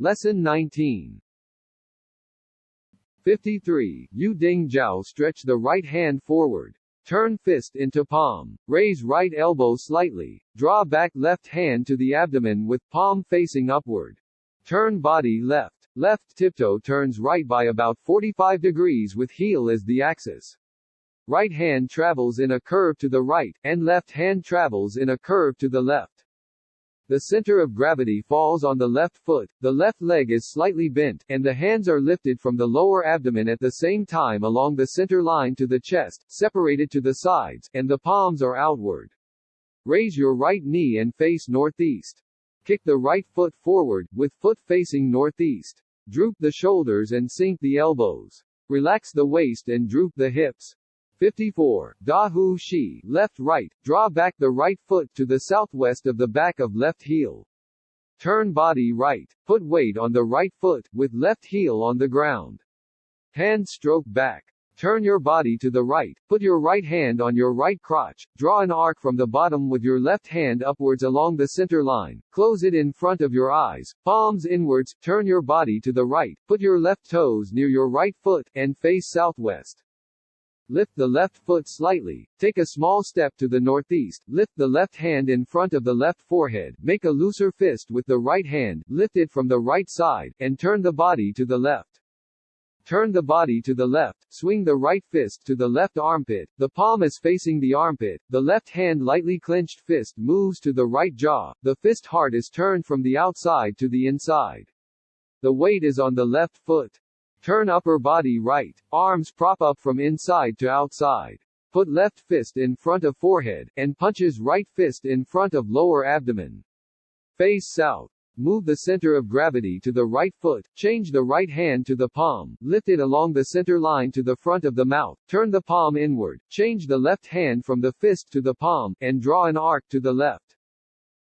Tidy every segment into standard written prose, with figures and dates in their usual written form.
Lesson 19. 53. Yu Ding Jiao. Stretch the right hand forward. Turn fist into palm. Raise right elbow slightly. Draw back left hand to the abdomen with palm facing upward. Turn body left. Left tiptoe turns right by about 45 degrees with heel as the axis. Right hand travels in a curve to the right, and left hand travels in a curve to the left. The center of gravity falls on the left foot, the left leg is slightly bent, and the hands are lifted from the lower abdomen at the same time along the center line to the chest, separated to the sides, and the palms are outward. Raise your right knee and face northeast. Kick the right foot forward, with foot facing northeast. Droop the shoulders and sink the elbows. Relax the waist and droop the hips. 54. Da Hu Shi. Left right. Draw back the right foot to the southwest of the back of left heel. Turn body right. Put weight on the right foot, with left heel on the ground. Hand stroke back. Turn your body to the right. Put your right hand on your right crotch. Draw an arc from the bottom with your left hand upwards along the center line. Close it in front of your eyes, palms inwards. Turn your body to the right. Put your left toes near your right foot, and face southwest. Lift the left foot slightly. Take a small step to the northeast. Lift the left hand in front of the left forehead. Make a looser fist with the right hand. Lift it from the right side, and turn the body to the left. Turn the body to the left, swing the right fist to the left armpit, the palm is facing the armpit, the left hand lightly clenched fist moves to the right jaw, the fist heart is turned from the outside to the inside. The weight is on the left foot. Turn upper body right, arms prop up from inside to outside. Put left fist in front of forehead, and punches right fist in front of lower abdomen. Face south. Move the center of gravity to the right foot, change the right hand to the palm, lift it along the center line to the front of the mouth, turn the palm inward, change the left hand from the fist to the palm, and draw an arc to the left.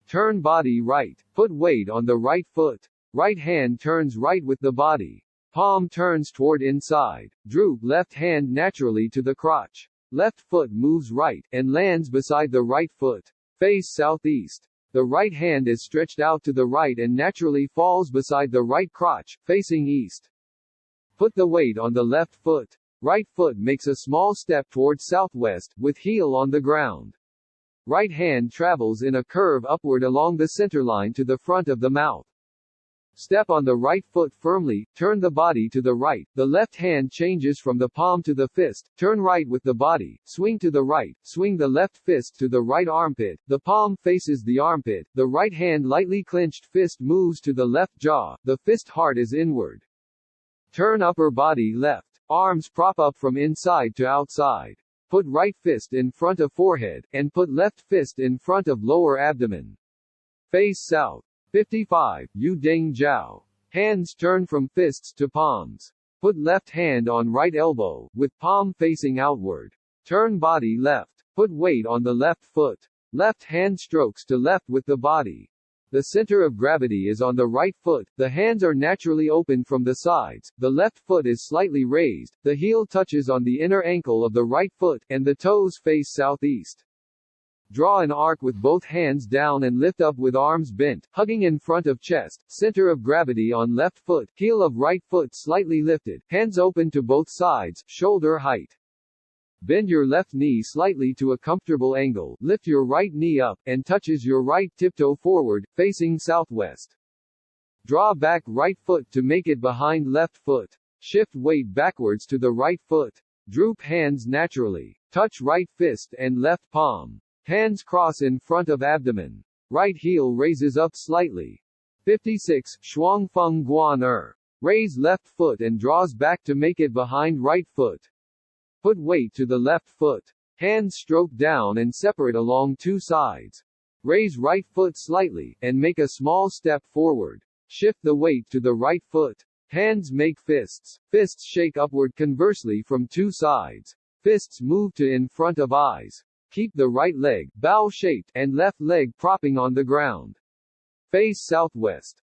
Turn body right, put weight on the right foot. Right hand turns right with the body. Palm turns toward inside. Droop left hand naturally to the crotch. Left foot moves right, and lands beside the right foot. Face southeast. The right hand is stretched out to the right and naturally falls beside the right crotch, facing east. Put the weight on the left foot. Right foot makes a small step toward southwest, with heel on the ground. Right hand travels in a curve upward along the center line to the front of the mouth. Step on the right foot firmly, turn the body to the right, the left hand changes from the palm to the fist, turn right with the body, swing to the right, swing the left fist to the right armpit, the palm faces the armpit, the right hand lightly clenched fist moves to the left jaw, the fist heart is inward. Turn upper body left, arms prop up from inside to outside. Put right fist in front of forehead, and put left fist in front of lower abdomen. Face south. 55. Yu Ding Jiao. Hands turn from fists to palms. Put left hand on right elbow, with palm facing outward. Turn body left. Put weight on the left foot. Left hand strokes to left with the body. The center of gravity is on the right foot, the hands are naturally open from the sides, the left foot is slightly raised, the heel touches on the inner ankle of the right foot, and the toes face southeast. Draw an arc with both hands down and lift up with arms bent, hugging in front of chest, center of gravity on left foot, heel of right foot slightly lifted, hands open to both sides, shoulder height. Bend your left knee slightly to a comfortable angle, lift your right knee up, and touches your right tiptoe forward, facing southwest. Draw back right foot to make it behind left foot. Shift weight backwards to the right foot. Droop hands naturally. Touch right fist and left palm. Hands cross in front of abdomen. Right heel raises up slightly. 56. Shuang Feng Guan Er. Raise left foot and draws back to make it behind right foot. Put weight to the left foot. Hands stroke down and separate along two sides. Raise right foot slightly, and make a small step forward. Shift the weight to the right foot. Hands make fists. Fists shake upward conversely from two sides. Fists move to in front of eyes. Keep the right leg, bow-shaped, and left leg propping on the ground. Face southwest.